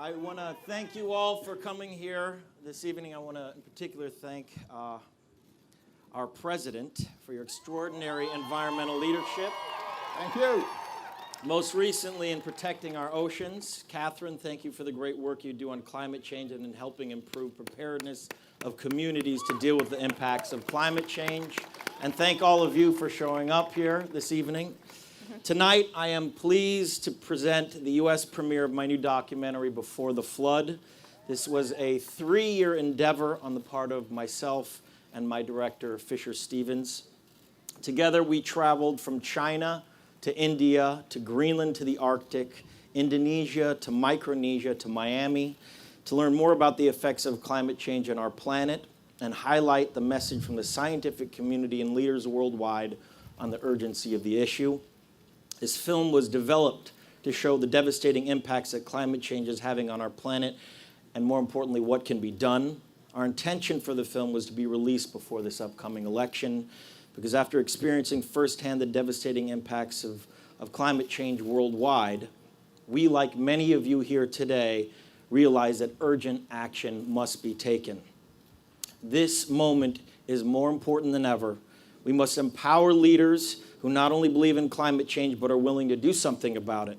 I want to thank you all for coming here this evening. I want to, in particular, thank our president for your extraordinary environmental leadership. Thank you. Most recently, in protecting our oceans. Katharine, thank you for the great work you do on climate change and in helping improve preparedness of communities to deal with the impacts of climate change. And thank all of you for showing up here this evening. Tonight, I am pleased to present the U.S. premiere of my new documentary, Before the Flood. This was a 3-year endeavor on the part of myself and my director, Fisher Stevens. Together, we traveled from China to India, to Greenland, to the Arctic, Indonesia, to Micronesia, to Miami, to learn more about the effects of climate change on our planet and highlight the message from the scientific community and leaders worldwide on the urgency of the issue. This film was developed to show the devastating impacts that climate change is having on our planet, and more importantly, what can be done. Our intention for the film was to be released before this upcoming election, because after experiencing firsthand the devastating impacts of climate change worldwide, we, like many of you here today, realize that urgent action must be taken. This moment is more important than ever. We must empower leaders who not only believe in climate change, but are willing to do something about it.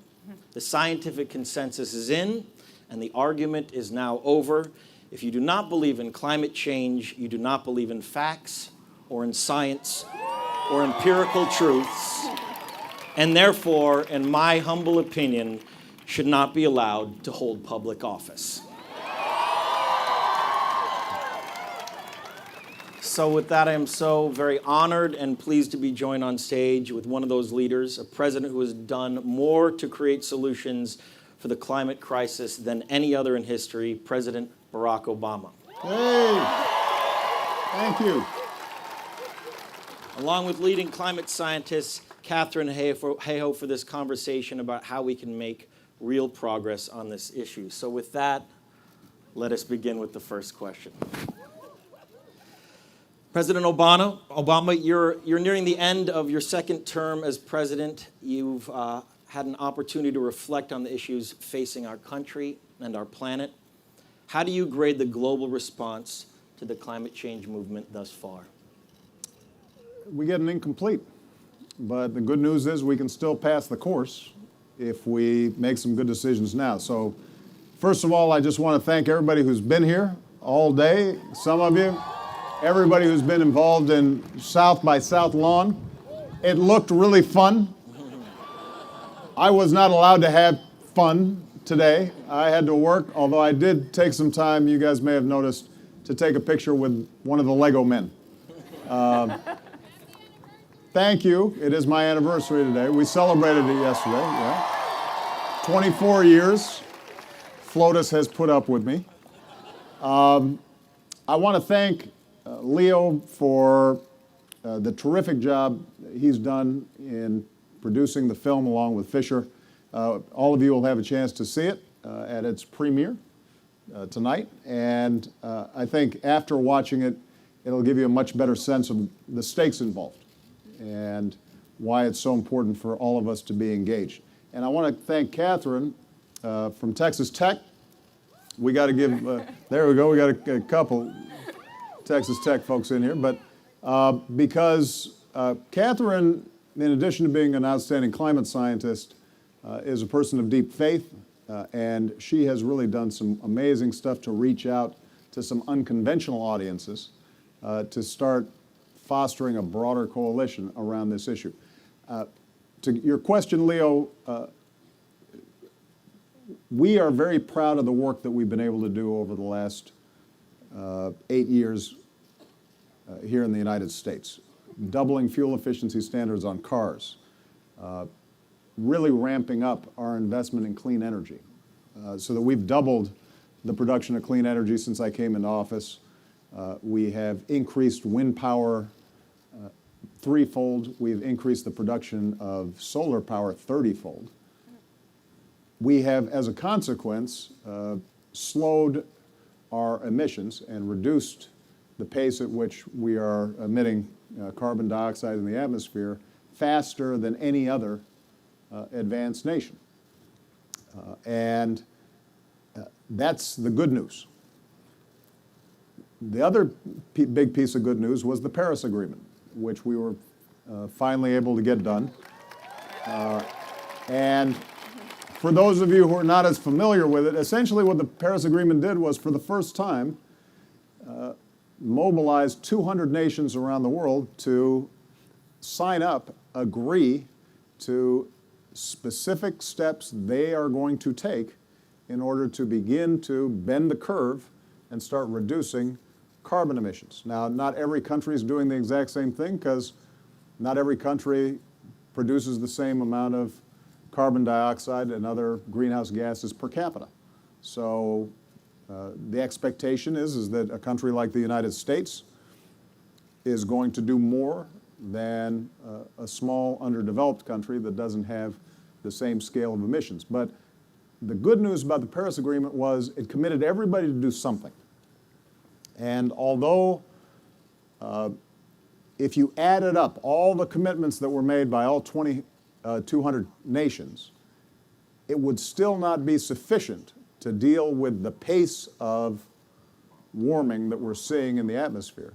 The scientific consensus is in, and the argument is now over. If you do not believe in climate change, you do not believe in facts, or in science, or empirical truths, and therefore, in my humble opinion, should not be allowed to hold public office. So with that, I am so very honored and pleased to be joined on stage with one of those leaders, a president who has done more to create solutions for the climate crisis than any other in history, President Barack Obama. Hey, thank you. Along with leading climate scientists, Katharine Hayhoe, for this conversation about how we can make real progress on this issue. So with that, let us begin with the first question. President Obama, you're nearing the end of your second term as president. You've had an opportunity to reflect on the issues facing our country and our planet. How do you grade the global response to the climate change movement thus far? We get an incomplete, but the good news is we can still pass the course if we make some good decisions now. So first of all, I just want to thank everybody who's been here all day, some of you, everybody who's been involved in South by South Lawn. It looked really fun. I was not allowed to have fun today. I had to work, although I did take some time, you guys may have noticed, to take a picture with one of the Lego men. Thank you. It is my anniversary today. We celebrated it yesterday. Yeah. 24 years. FLOTUS has put up with me. I want to thank Leo for the terrific job he's done in producing the film along with Fisher. All of you will have a chance to see it at its premiere tonight. And I think after watching it, it'll give you a much better sense of the stakes involved and why it's so important for all of us to be engaged. And I want to thank Katharine from Texas Tech. We got to give, there we go, we got a couple Texas Tech folks in here, but because Katharine, in addition to being an outstanding climate scientist, is a person of deep faith, and she has really done some amazing stuff to reach out to some unconventional audiences to start fostering a broader coalition around this issue. To your question, Leo, we are very proud of the work that we've been able to do over the last 8 years here in the United States. Doubling fuel efficiency standards on cars, really ramping up our investment in clean energy so that we've doubled the production of clean energy since I came into office. We have increased wind power threefold. We've increased the production of solar power 30-fold. We have, as a consequence, slowed our emissions and reduced the pace at which we are emitting carbon dioxide in the atmosphere faster than any other advanced nation. And That's the good news. The other big piece of good news was the Paris Agreement, which we were finally able to get done. And for those of you who are not as familiar with it, essentially what the Paris Agreement did was, for the first time, mobilize 200 nations around the world to sign up, agree to specific steps they are going to take in order to begin to bend the curve and start reducing carbon emissions. Now, not every country is doing the exact same thing, because not every country produces the same amount of carbon dioxide and other greenhouse gases per capita. So the expectation is that a country like the United States is going to do more than a small, underdeveloped country that doesn't have the same scale of emissions. But the good news about the Paris Agreement was it committed everybody to do something. And although if you added up all the commitments that were made by all 200 nations, it would still not be sufficient to deal with the pace of warming that we're seeing in the atmosphere.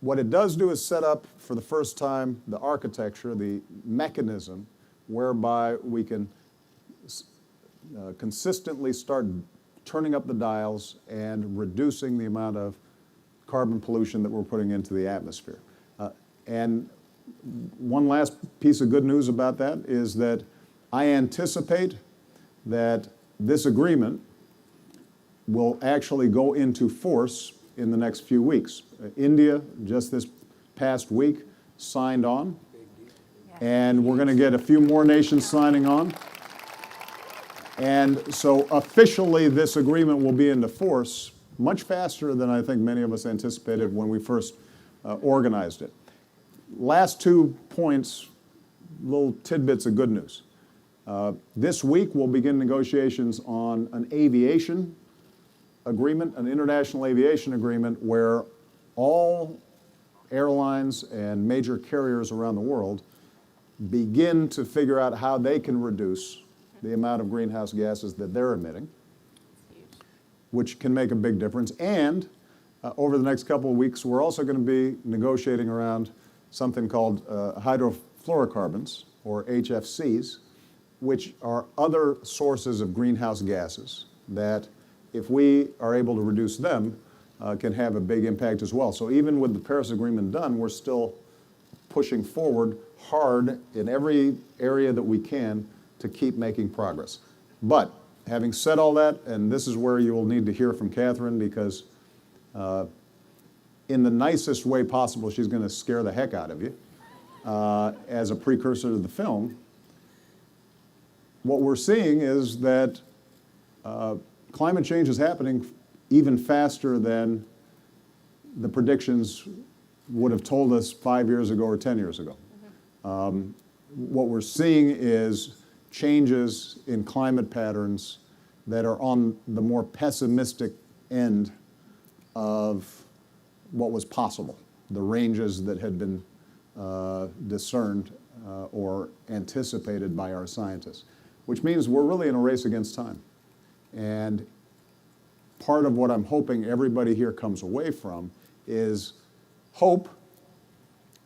What it does do is set up, for the first time, the architecture, the mechanism whereby we can consistently start turning up the dials and reducing the amount of carbon pollution that we're putting into the atmosphere. And one last piece of good news about that is that I anticipate that this agreement will actually go into force in the next few weeks. India, just this past week, signed on, and we're going to get a few more nations signing on. And so officially this agreement will be into force much faster than I think many of us anticipated when we first organized it. Last 2 points, little tidbits of good news. This week we'll begin negotiations on an aviation agreement, an international aviation agreement, where all airlines and major carriers around the world begin to figure out how they can reduce the amount of greenhouse gases that they're emitting, which can make a big difference. And over the next couple of weeks, we're also going to be negotiating around something called hydrofluorocarbons, or HFCs, which are other sources of greenhouse gases that, if we are able to reduce them, can have a big impact as well. So even with the Paris Agreement done, we're still pushing forward hard in every area that we can to keep making progress. But having said all that, and this is where you will need to hear from Katharine, because in the nicest way possible, she's going to scare the heck out of you as a precursor to the film. What we're seeing is that climate change is happening even faster than the predictions would have told us 5 years ago or 10 years ago. What we're seeing is changes in climate patterns that are on the more pessimistic end of what was possible, the ranges that had been discerned or anticipated by our scientists, which means we're really in a race against time. And part of what I'm hoping everybody here comes away from is hope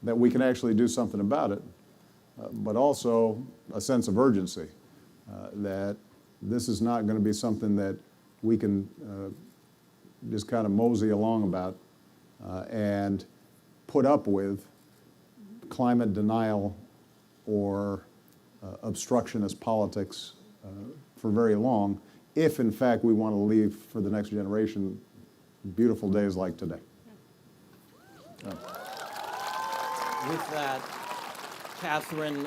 that we can actually do something about it, but also a sense of urgency that this is not going to be something that we can just kind of mosey along about and put up with climate denial or obstructionist politics for very long, if in fact we want to leave for the next generation beautiful days like today. With that, Katharine,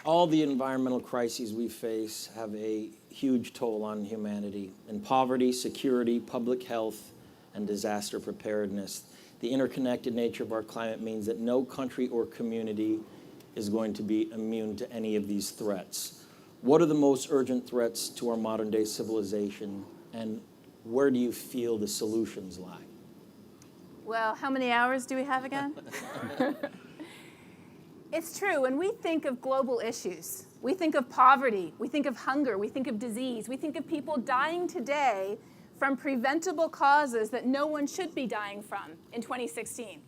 all the environmental crises we face have a huge toll on humanity in poverty, security, public health, and disaster preparedness. The interconnected nature of our climate means that no country or community is going to be immune to any of these threats. What are the most urgent threats to our modern day civilization, and where do you feel the solutions lie? Well, how many hours do we have again? It's true, when we think of global issues, We think of poverty, we think of hunger, we think of disease, we think of people dying today from preventable causes that no one should be dying from in 2016.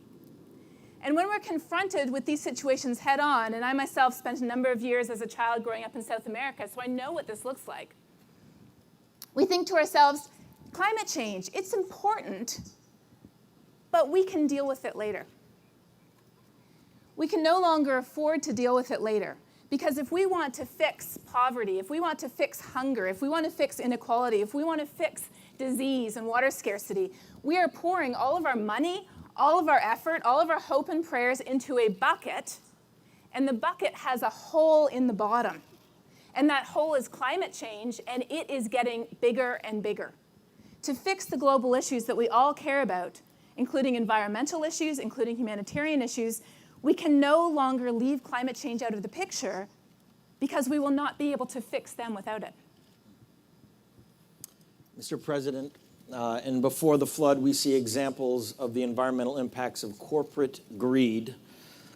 And when we're confronted with these situations head on, and I myself spent a number of years as a child growing up in South America, so I know what this looks like, we think to ourselves, climate change, it's important, but we can deal with it later. We can no longer afford to deal with it later. Because if we want to fix poverty, if we want to fix hunger, if we want to fix inequality, if we want to fix disease and water scarcity, we are pouring all of our money, all of our effort, all of our hope and prayers into a bucket, and the bucket has a hole in the bottom. And that hole is climate change, and it is getting bigger and bigger. To fix the global issues that we all care about, including environmental issues, including humanitarian issues, we can no longer leave climate change out of the picture because we will not be able to fix them without it. Mr. President, and before the flood, we see examples of the environmental impacts of corporate greed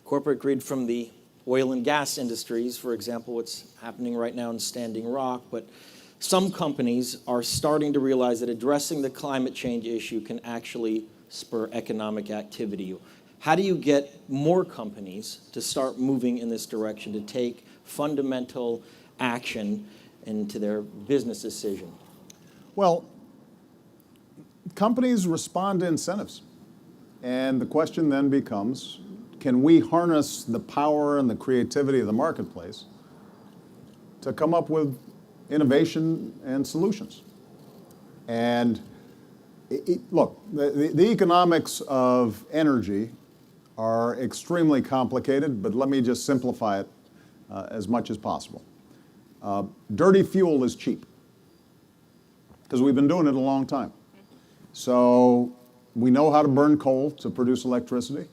from the oil and gas industries, for example, what's happening right now in Standing Rock. But some companies are starting to realize that addressing the climate change issue can actually spur economic activity. How do you get more companies to start moving in this direction, to take fundamental action into their business decision? Well, companies respond to incentives. And the question then becomes, can we harness the power and the creativity of the marketplace to come up with innovation and solutions? And look, the economics of energy are extremely complicated, but let me just simplify it as much as possible. Dirty fuel is cheap because we've been doing it a long time. So we know how to burn coal to produce electricity.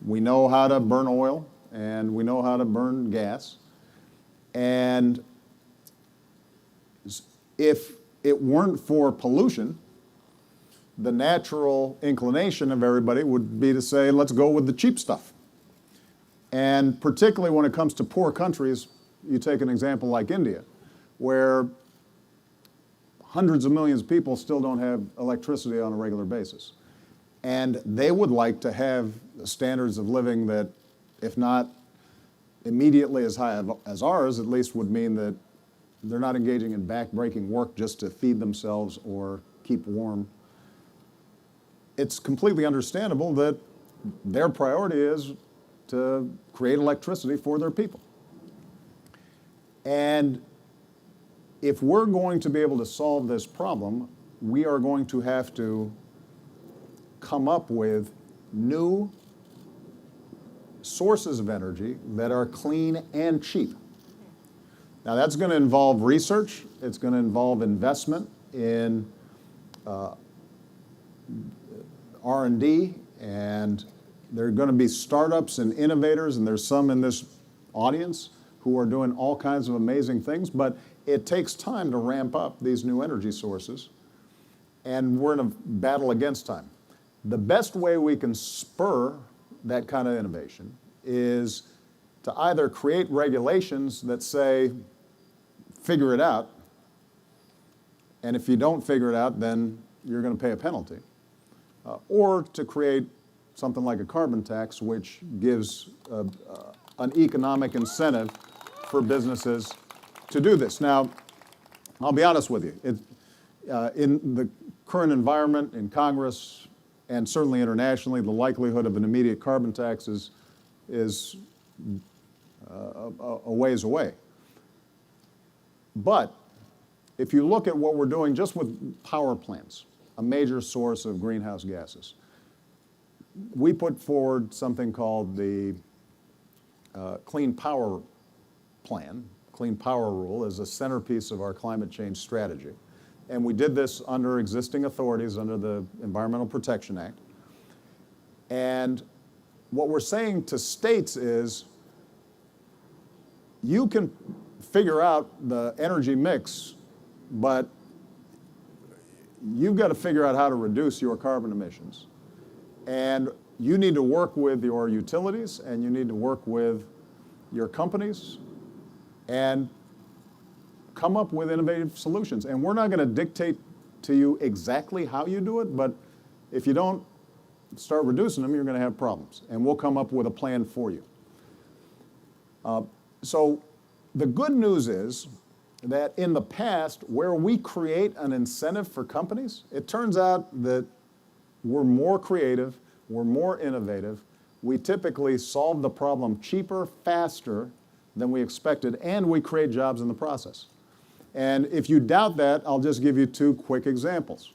We know how to burn oil, and we know how to burn gas. And if it weren't for pollution, the natural inclination of everybody would be to say, let's go with the cheap stuff. And particularly when it comes to poor countries, you take an example like India, where hundreds of millions of people still don't have electricity on a regular basis. And they would like to have standards of living that, if not immediately as high as ours, at least would mean that they're not engaging in back-breaking work just to feed themselves or keep warm. It's completely understandable that their priority is to create electricity for their people. And if we're going to be able to solve this problem, we are going to have to come up with new sources of energy that are clean and cheap. Now that's going to involve research, it's going to involve investment in R&D, and there are going to be startups and innovators, and there's some in this audience who are doing all kinds of amazing things, but it takes time to ramp up these new energy sources, and we're in a battle against time. The best way we can spur that kind of innovation is to either create regulations that say, figure it out, and if you don't figure it out, then you're going to pay a penalty. Or to create something like a carbon tax, which gives an economic incentive for businesses to do this. Now, I'll be honest with you. In the current environment in Congress, and certainly internationally, the likelihood of an immediate carbon tax is a ways away. But if you look at what we're doing just with power plants, a major source of greenhouse gases, we put forward something called the Clean Power Plan, Clean Power Rule, as a centerpiece of our climate change strategy. And we did this under existing authorities under the Environmental Protection Act. And what we're saying to states is, you can figure out the energy mix, but you've got to figure out how to reduce your carbon emissions. And you need to work with your utilities, and you need to work with your companies and come up with innovative solutions. And we're not going to dictate to you exactly how you do it, but if you don't start reducing them, you're going to have problems. And we'll come up with a plan for you. So the good news is that in the past, where we create an incentive for companies, it turns out that we're more creative, we're more innovative, we typically solve the problem cheaper, faster than we expected, and we create jobs in the process. And if you doubt that, I'll just give you two quick examples,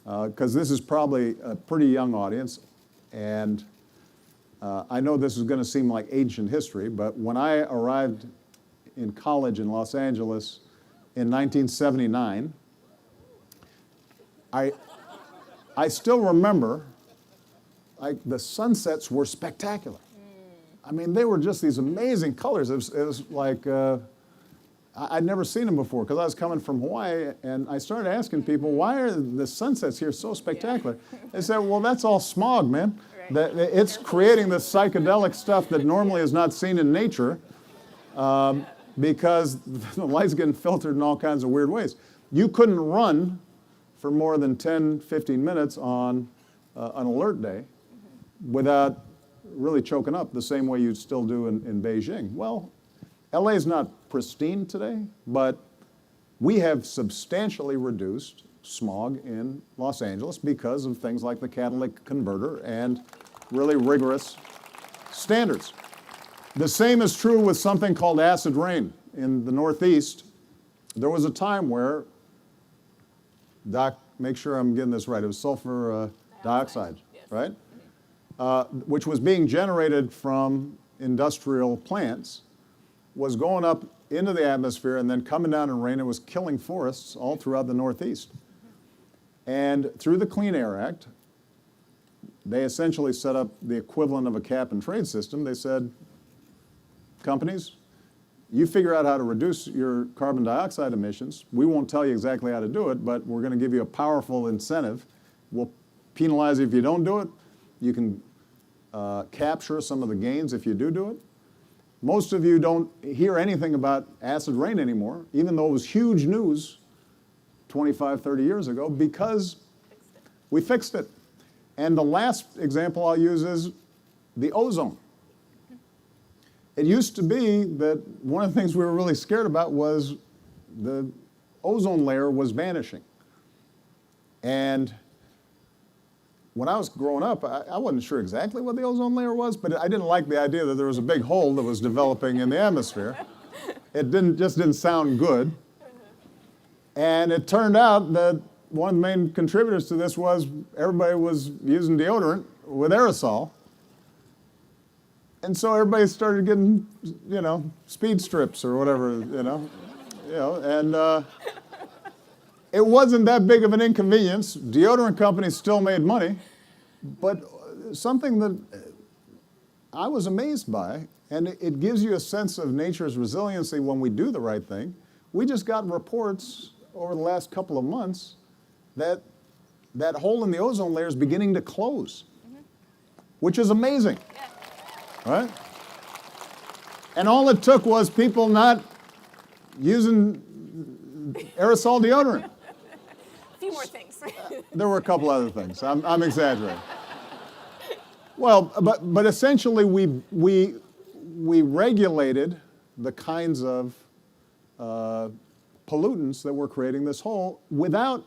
because this is probably a pretty young audience, and I know this is going to seem like ancient history, but when I arrived in college in Los Angeles in 1979, I still remember the sunsets were spectacular. I mean, they were just these amazing colors. It was like, I'd never seen them before because I was coming from Hawaii, and I started asking people, why are the sunsets here so spectacular? They said, well, that's all smog, man. That it's creating this psychedelic stuff that normally is not seen in nature because the light's getting filtered in all kinds of weird ways. You couldn't run for more than 10, 15 minutes on an alert day without really choking up the same way you still do in Beijing. Well, LA is not pristine today, but we have substantially reduced smog in Los Angeles because of things like the catalytic converter and really rigorous standards. The same is true with something called acid rain. In the Northeast, there was a time where, Doc, make sure I'm getting this right, it was sulfur dioxide, yes. Right? Which was being generated from industrial plants, was going up into the atmosphere and then coming down in rain. It was killing forests all throughout the Northeast. And through the Clean Air Act, they essentially set up the equivalent of a cap and trade system. They said, companies, you figure out how to reduce your carbon dioxide emissions. We won't tell you exactly how to do it, but we're going to give you a powerful incentive. We'll penalize you if you don't do it. You can capture some of the gains if you do it. Most of you don't hear anything about acid rain anymore, even though it was huge news 25, 30 years ago, because we fixed it. And the last example I'll use is the ozone. It used to be that one of the things we were really scared about was the ozone layer was vanishing. And when I was growing up, I wasn't sure exactly what the ozone layer was, but I didn't like the idea that there was a big hole that was developing in the atmosphere. It just didn't sound good. And it turned out that one of the main contributors to this was everybody was using deodorant with aerosol. And so everybody started getting, speed strips or whatever, and it wasn't that big of an inconvenience. Deodorant companies still made money, but something that I was amazed by, and it gives you a sense of nature's resiliency when we do the right thing. We just got reports over the last couple of months that that hole in the ozone layer is beginning to close, which is amazing, right? And all it took was people not using aerosol deodorant. A few more things. There were a couple other things. I'm exaggerating. Well, but essentially we regulated the kinds of pollutants that were creating this hole without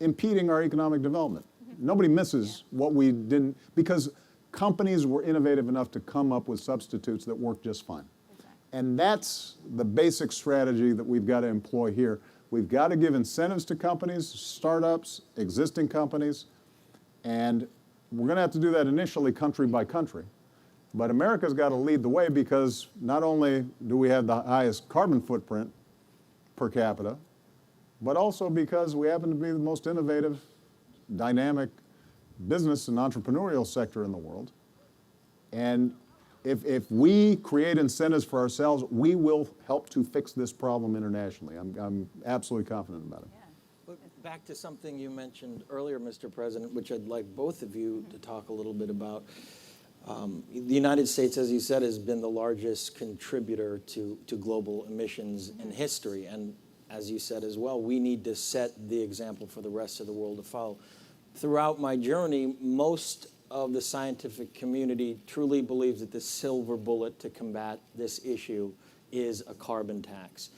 impeding our economic development. Nobody misses what we didn't, because companies were innovative enough to come up with substitutes that work just fine. And that's the basic strategy that we've got to employ here. We've got to give incentives to companies, startups, existing companies, and we're going to have to do that initially country by country. But America's got to lead the way, because not only do we have the highest carbon footprint per capita, but also because we happen to be the most innovative, dynamic business and entrepreneurial sector in the world. And if we create incentives for ourselves, we will help to fix this problem internationally. I'm absolutely confident about it. But back to something you mentioned earlier, Mr. President, which I'd like both of you to talk a little bit about. The United States, as you said, has been the largest contributor to global emissions in history. And as you said as well, we need to set the example for the rest of the world to follow. Throughout my journey, most of the scientific community truly believes that the silver bullet to combat this issue is a carbon tax.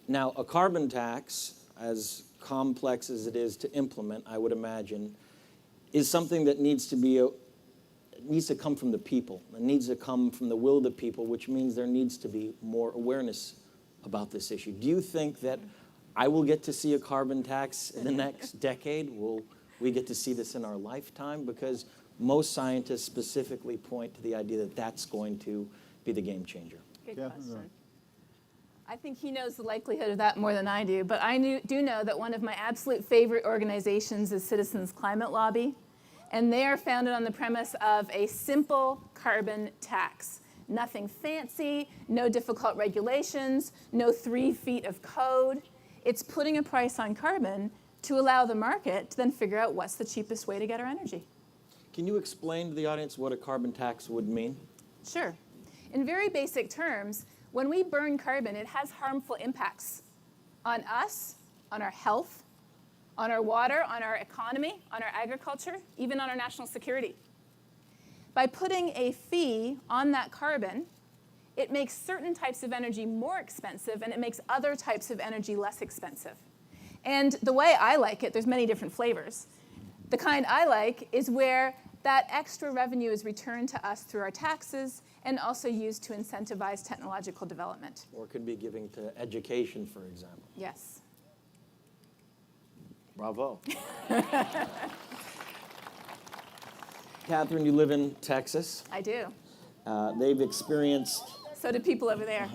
Now, a carbon tax, as complex as it is to implement, I would imagine, is something that needs to come from the people. It needs to come from the will of the people, which means there needs to be more awareness about this issue. Do you think that I will get to see a carbon tax in the next decade? Will we get to see this in our lifetime? Because most scientists specifically point to the idea that that's going to be the game changer. Good question. I think he knows the likelihood of that more than I do, but I do know that one of my absolute favorite organizations is Citizens Climate Lobby, and they are founded on the premise of a simple carbon tax. Nothing fancy, no difficult regulations, no 3 feet of code. It's putting a price on carbon to allow the market to then figure out what's the cheapest way to get our energy. Can you explain to the audience what a carbon tax would mean? Sure. In very basic terms, when we burn carbon, it has harmful impacts on us, on our health, on our water, on our economy, on our agriculture, even on our national security. By putting a fee on that carbon, it makes certain types of energy more expensive and it makes other types of energy less expensive. And the way I like it, there's many different flavors. The kind I like is where that extra revenue is returned to us through our taxes and also used to incentivize technological development. Or it could be giving to education, for example. Yes. Bravo. Katharine, you live in Texas. I do. They've experienced So do people over there.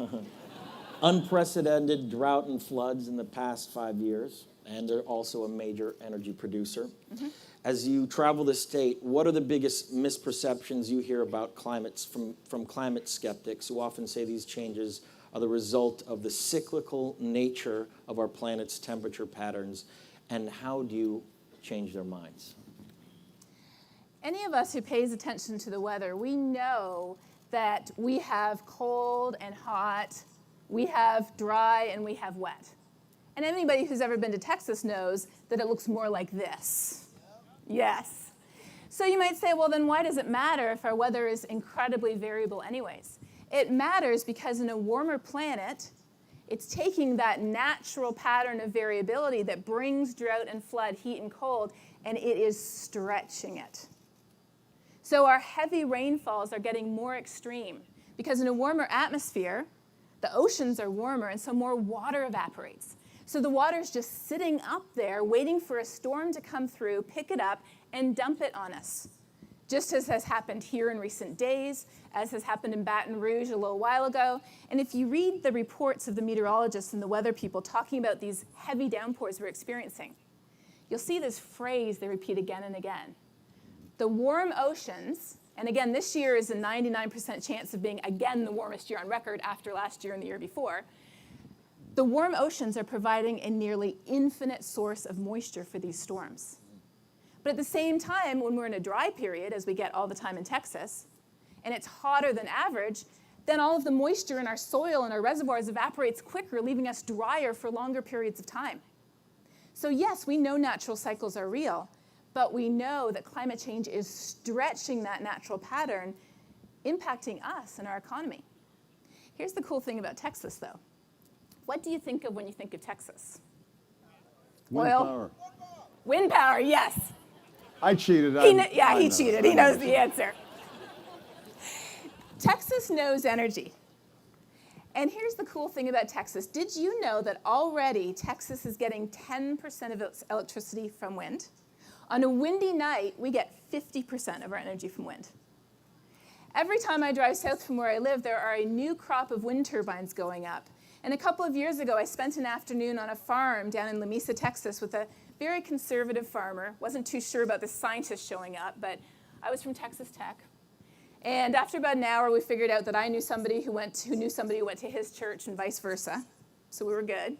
unprecedented drought and floods in the past 5 years, and they're also a major energy producer. Mm-hmm. As you travel the state, what are the biggest misperceptions you hear about climates from climate skeptics who often say these changes are the result of the cyclical nature of our planet's temperature patterns, and how do you change their minds? Any of us who pays attention to the weather, we know that we have cold and hot, we have dry, and we have wet. And anybody who's ever been to Texas knows that it looks more like this. Yes. So you might say, well, then why does it matter if our weather is incredibly variable anyways? It matters because in a warmer planet, it's taking that natural pattern of variability that brings drought and flood, heat and cold, and it is stretching it. So our heavy rainfalls are getting more extreme because in a warmer atmosphere, the oceans are warmer and so more water evaporates. So the water's just sitting up there waiting for a storm to come through, pick it up, and dump it on us. Just as has happened here in recent days, as has happened in Baton Rouge a little while ago. And if you read the reports of the meteorologists and the weather people talking about these heavy downpours we're experiencing, you'll see this phrase they repeat again and again. The warm oceans, and again, this year is a 99% chance of being again the warmest year on record after last year and the year before. The warm oceans are providing a nearly infinite source of moisture for these storms. But at the same time, when we're in a dry period, as we get all the time in Texas, and it's hotter than average, then all of the moisture in our soil and our reservoirs evaporates quicker, leaving us drier for longer periods of time. So yes, we know natural cycles are real, but we know that climate change is stretching that natural pattern, impacting us and our economy. Here's the cool thing about Texas, though. What do you think of when you think of Texas? Wind Oil? power. Wind power, yes. I cheated. He cheated. He knows the answer. Texas knows energy. And here's the cool thing about Texas. Did you know that already Texas is getting 10% of its electricity from wind? On a windy night, we get 50% of our energy from wind. Every time I drive south from where I live, there are a new crop of wind turbines going up. And a couple of years ago, I spent an afternoon on a farm down in La Mesa, Texas, with a very conservative farmer. Wasn't too sure about the scientists showing up, but I was from Texas Tech. And after about an hour, we figured out that I knew somebody who knew somebody who went to his church and vice versa. So we were good.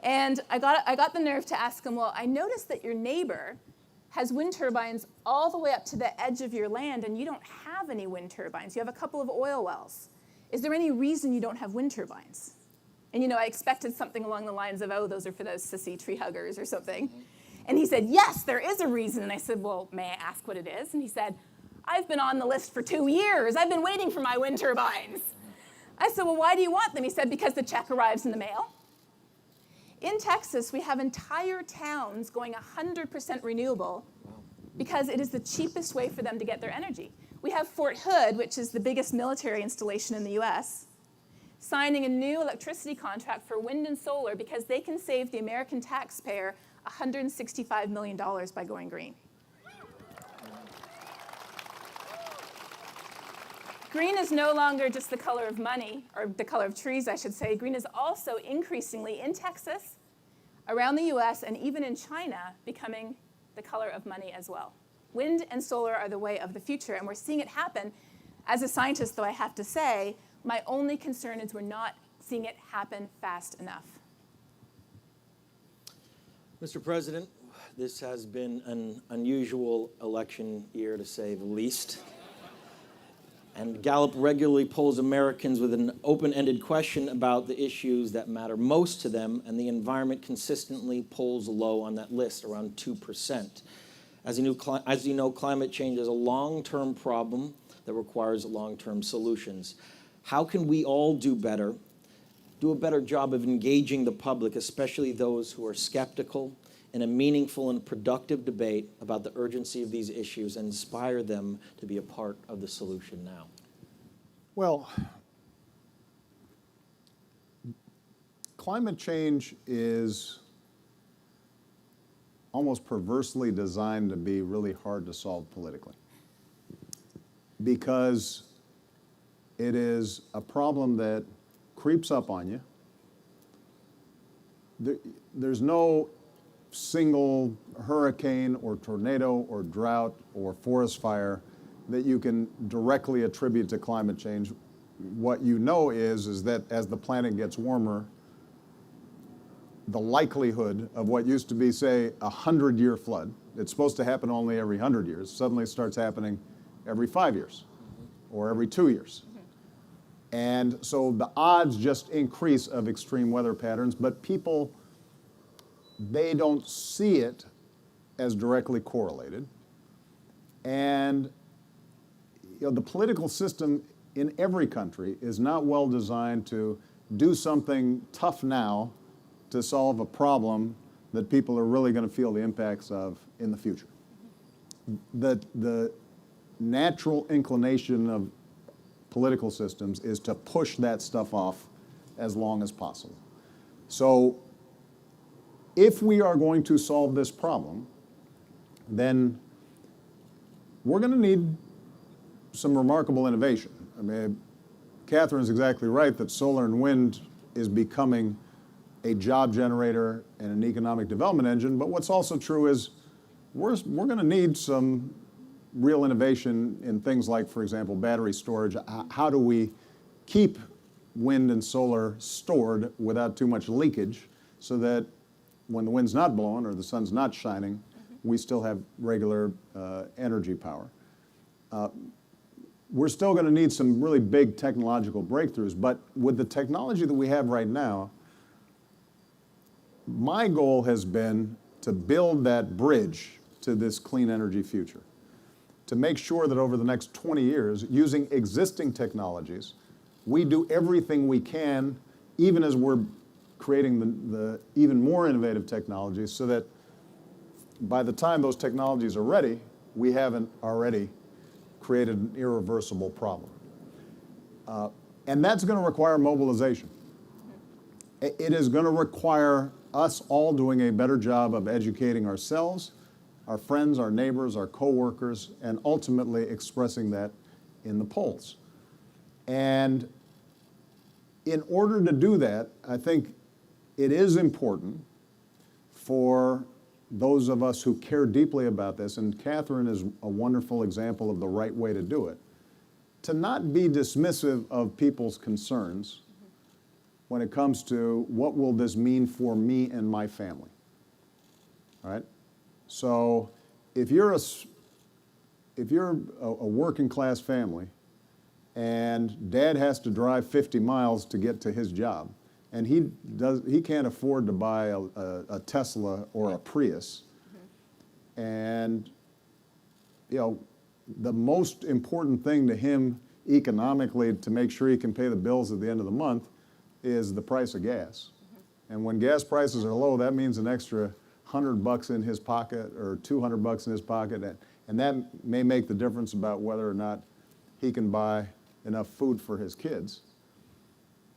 And I got the nerve to ask him, well, I noticed that your neighbor has wind turbines all the way up to the edge of your land, and you don't have any wind turbines. You have a couple of oil wells. Is there any reason you don't have wind turbines? And I expected something along the lines of, oh, those are for those sissy tree huggers or something. And he said, yes, there is a reason. And I said, well, may I ask what it is? And he said, I've been on the list for 2 years. I've been waiting for my wind turbines. I said, well, why do you want them? He said, because the check arrives in the mail. In Texas, we have entire towns going 100% renewable because it is the cheapest way for them to get their energy. We have Fort Hood, which is the biggest military installation in the US, signing a new electricity contract for wind and solar because they can save the American taxpayer $165 million by going green. Green is no longer just the color of money, or the color of trees, I should say. Green is also increasingly in Texas, around the US, and even in China, becoming the color of money as well. Wind and solar are the way of the future, and we're seeing it happen. As a scientist, though, I have to say, my only concern is we're not seeing it happen fast enough. Mr. President, this has been an unusual election year, to say the least. And Gallup regularly polls Americans with an open-ended question about the issues that matter most to them, and the environment consistently polls low on that list, around 2%. As you know, climate change is a long-term problem that requires long-term solutions. How can we all do a better job of engaging the public, especially those who are skeptical, in a meaningful and productive debate about the urgency of these issues and inspire them to be a part of the solution now? Well, climate change is almost perversely designed to be really hard to solve politically, because it is a problem that creeps up on you. There's no single hurricane or tornado or drought or forest fire that you can directly attribute to climate change. What you know is that as the planet gets warmer, the likelihood of what used to be, say, a 100-year flood, it's supposed to happen only every 100 years, suddenly starts happening every 5 years or every 2 years. And so the odds just increase of extreme weather patterns, but people, they don't see it as directly correlated. And the political system in every country is not well designed to do something tough now to solve a problem that people are really going to feel the impacts of in the future. The natural inclination of political systems is to push that stuff off as long as possible. So if we are going to solve this problem, then we're going to need some remarkable innovation. I mean, Katharine's exactly right that solar and wind is becoming a job generator and an economic development engine, but what's also true is we're going to need some real innovation in things like, for example, battery storage. How do we keep wind and solar stored without too much leakage so that when the wind's not blowing or the sun's not shining, we still have regular energy power? We're still going to need some really big technological breakthroughs, but with the technology that we have right now, my goal has been to build that bridge to this clean energy future, to make sure that over the next 20 years, using existing technologies, we do everything we can, even as we're creating the even more innovative technologies, so that by the time those technologies are ready, we haven't already created an irreversible problem. And that's going to require mobilization. It is going to require us all doing a better job of educating ourselves, our friends, our neighbors, our coworkers, and ultimately expressing that in the polls. And in order to do that, I think it is important for those of us who care deeply about this, and Katharine is a wonderful example of the right way to do it, to not be dismissive of people's concerns when it comes to what will this mean for me and my family, all right? So if you're a working class family and dad has to drive 50 miles to get to his job, and he can't afford to buy a Tesla or a Prius, and the most important thing to him economically to make sure he can pay the bills at the end of the month is the price of gas. And when gas prices are low, that means an extra $100 in his pocket or $200 in his pocket, and that may make the difference about whether or not he can buy enough food for his kids.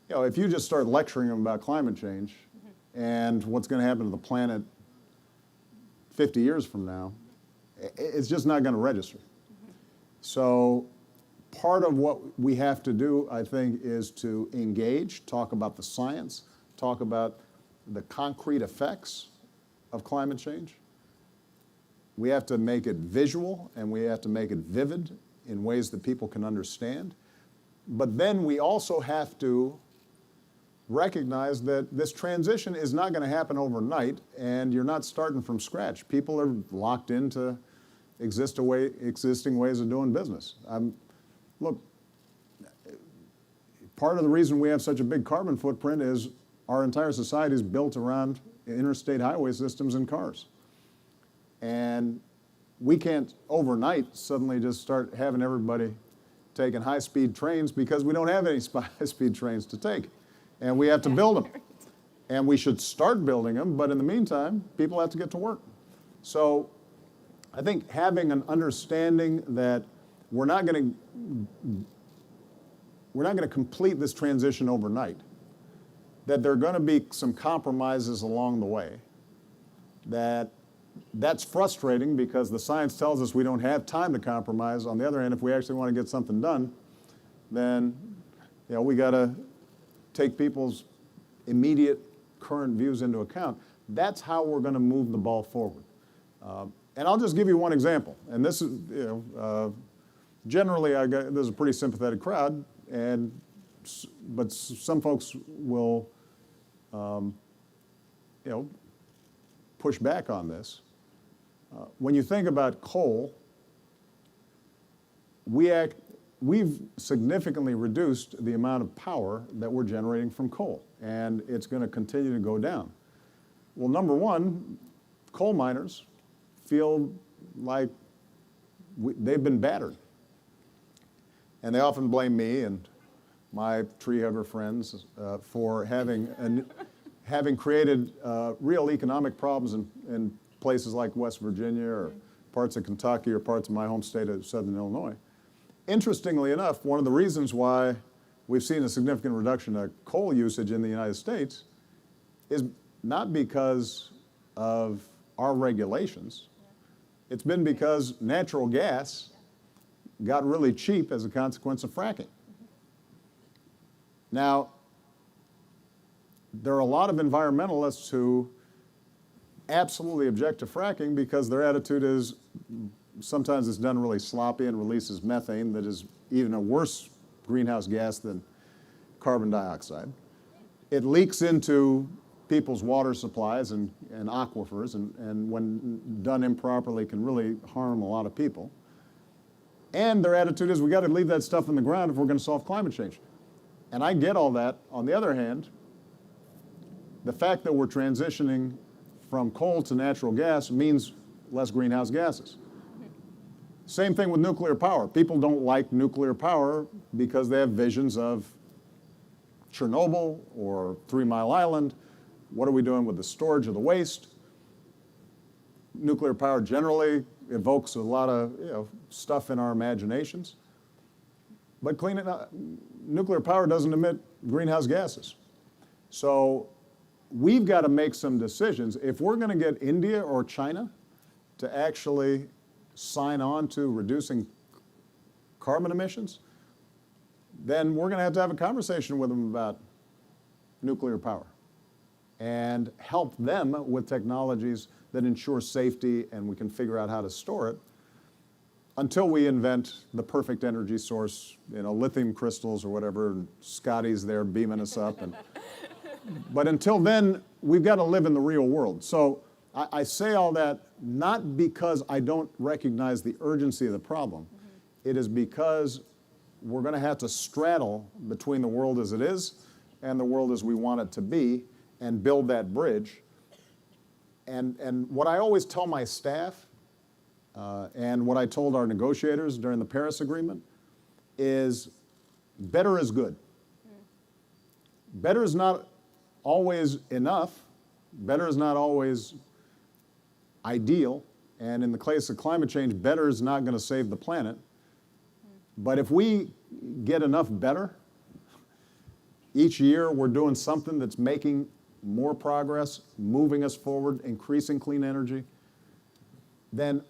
If you just start lecturing him about climate change and what's going to happen to the planet 50 years from now, it's just not going to register. So part of what we have to do, I think, is to engage, talk about the science, talk about the concrete effects of climate change. We have to make it visual and we have to make it vivid in ways that people can understand. But then we also have to recognize that this transition is not going to happen overnight and you're not starting from scratch. People are locked into existing ways of doing business. Look, part of the reason we have such a big carbon footprint is our entire society is built around interstate highway systems and cars. And we can't overnight suddenly just start having everybody taking high-speed trains because we don't have any high-speed trains to take. And we have to build them. And we should start building them, but in the meantime, people have to get to work. So I think having an understanding that we're not going to complete this transition overnight, that there are going to be some compromises along the way, that's frustrating because the science tells us we don't have time to compromise. On the other hand, if we actually want to get something done, then we got to take people's immediate current views into account. That's how we're going to move the ball forward. And I'll just give you one example. And this is, generally, there's a pretty sympathetic crowd, but some folks will, push back on this. When you think about coal, we've significantly reduced the amount of power that we're generating from coal, and it's going to continue to go down. Well, number one, coal miners feel like they've been battered. And they often blame me and my tree hugger friends for having created real economic problems in places like West Virginia or parts of Kentucky or parts of my home state of Southern Illinois. Interestingly enough, one of the reasons why we've seen a significant reduction of coal usage in the United States is not because of our regulations. It's been because natural gas got really cheap as a consequence of fracking. Now, there are a lot of environmentalists who absolutely object to fracking because their attitude is sometimes it's done really sloppy and releases methane that is even a worse greenhouse gas than carbon dioxide. It leaks into people's water supplies and aquifers, and when done improperly can really harm a lot of people. And their attitude is we got to leave that stuff in the ground if we're going to solve climate change. And I get all that. On the other hand, the fact that we're transitioning from coal to natural gas means less greenhouse gases. Same thing with nuclear power. People don't like nuclear power because they have visions of Chernobyl or 3 Mile Island. What are we doing with the storage of the waste? Nuclear power generally evokes a lot of stuff in our imaginations. But nuclear power doesn't emit greenhouse gases. So we've got to make some decisions. If we're going to get India or China to actually sign on to reducing carbon emissions, then we're going to have a conversation with them about nuclear power and help them with technologies that ensure safety and we can figure out how to store it until we invent the perfect energy source, lithium crystals or whatever, and Scotty's there beaming us up. But until then, we've got to live in the real world. So I say all that not because I don't recognize the urgency of the problem. It is because we're going to have to straddle between the world as it is and the world as we want it to be and build that bridge. And what I always tell my staff and what I told our negotiators during the Paris Agreement is better is good. Better is not always enough. Better is not always ideal. And in the case of climate change, better is not going to save the planet. But if we get enough better, each year we're doing something that's making more progress, moving us forward, increasing clean energy, then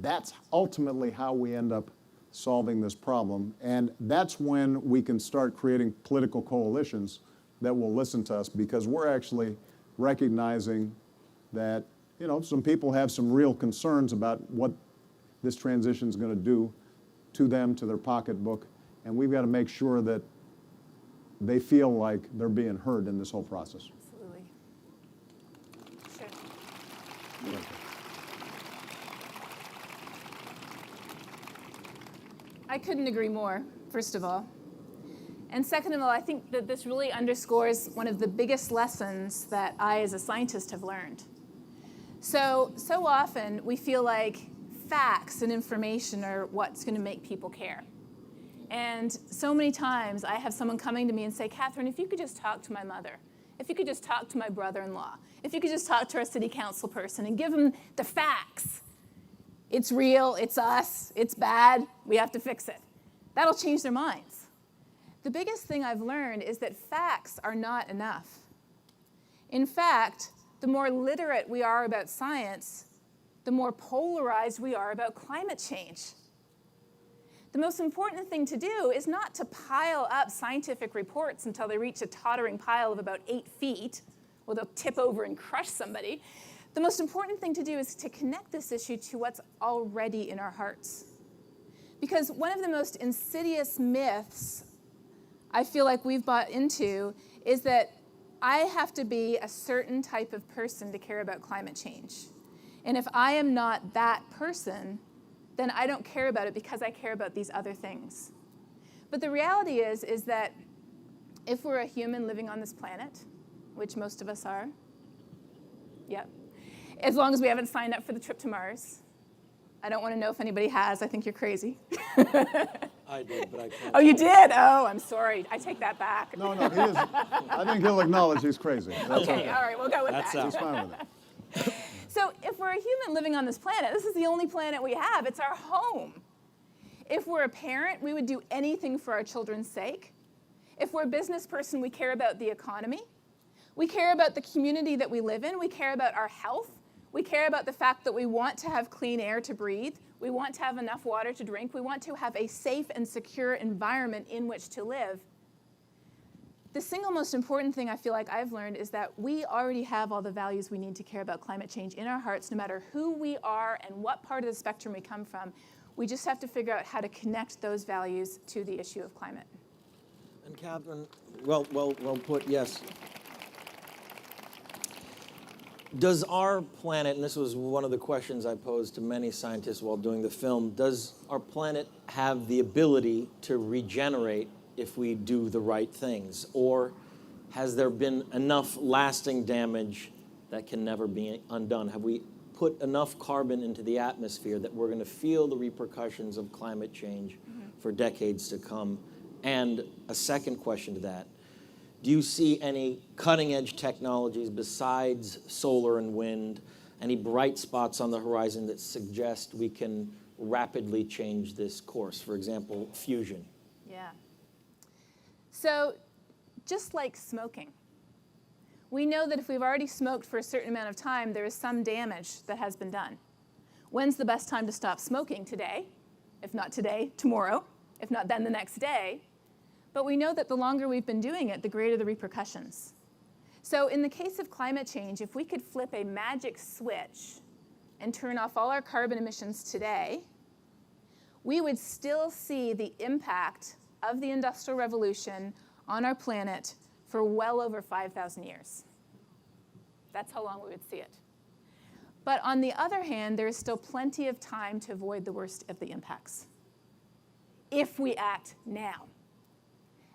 that's ultimately how we end up solving this problem. And that's when we can start creating political coalitions that will listen to us, because we're actually recognizing that, you know, some people have some real concerns about what this transition is going to do to them, to their pocketbook, and we've got to make sure that they feel like they're being heard in this whole process. Absolutely. Sure. I couldn't agree more, first of all. And second of all, I think that this really underscores one of the biggest lessons that I, as a scientist, have learned. So often we feel like facts and information are what's going to make people care. And so many times I have someone coming to me and say, Katharine, if you could just talk to my mother, if you could just talk to my brother-in-law, if you could just talk to our city council person and give them the facts. It's real, it's us, it's bad, we have to fix it. That'll change their minds. The biggest thing I've learned is that facts are not enough. In fact, the more literate we are about science, the more polarized we are about climate change. The most important thing to do is not to pile up scientific reports until they reach a tottering pile of about 8 feet, or they'll tip over and crush somebody. The most important thing to do is to connect this issue to what's already in our hearts. Because one of the most insidious myths I feel like we've bought into is that I have to be a certain type of person to care about climate change. And if I am not that person, then I don't care about it because I care about these other things. But the reality is that if we're a human living on this planet, which most of us are, yep, as long as we haven't signed up for the trip to Mars. I don't want to know if anybody has. I think you're crazy. I did, but I can't. Oh, you did? Oh, I'm sorry. I take that back. No, he is. I think he'll acknowledge he's crazy. That's Okay, all right, we'll go with that. He's fine with it. So if we're a human living on this planet, this is the only planet we have. It's our home. If we're a parent, we would do anything for our children's sake. If we're a business person, we care about the economy. We care about the community that we live in. We care about our health. We care about the fact that we want to have clean air to breathe. We want to have enough water to drink. We want to have a safe and secure environment in which to live. The single most important thing I feel like I've learned is that we already have all the values we need to care about climate change in our hearts, no matter who we are and what part of the spectrum we come from. We just have to figure out how to connect those values to the issue of climate. And Katharine, well put, yes. Does our planet, and this was one of the questions I posed to many scientists while doing the film, does our planet have the ability to regenerate if we do the right things? Or has there been enough lasting damage that can never be undone? Have we put enough carbon into the atmosphere that we're going to feel the repercussions of climate change for decades to come? And a second question to that, do you see any cutting-edge technologies besides solar and wind, any bright spots on the horizon that suggest we can rapidly change this course? For example, fusion. Yeah. So just like smoking, we know that if we've already smoked for a certain amount of time, there is some damage that has been done. When's the best time to stop smoking? Today. If not today, tomorrow. If not then, the next day. But we know that the longer we've been doing it, the greater the repercussions. So in the case of climate change, if we could flip a magic switch and turn off all our carbon emissions today, we would still see the impact of the Industrial Revolution on our planet for well over 5,000 years. That's how long we would see it. But on the other hand, there is still plenty of time to avoid the worst of the impacts, if we act now.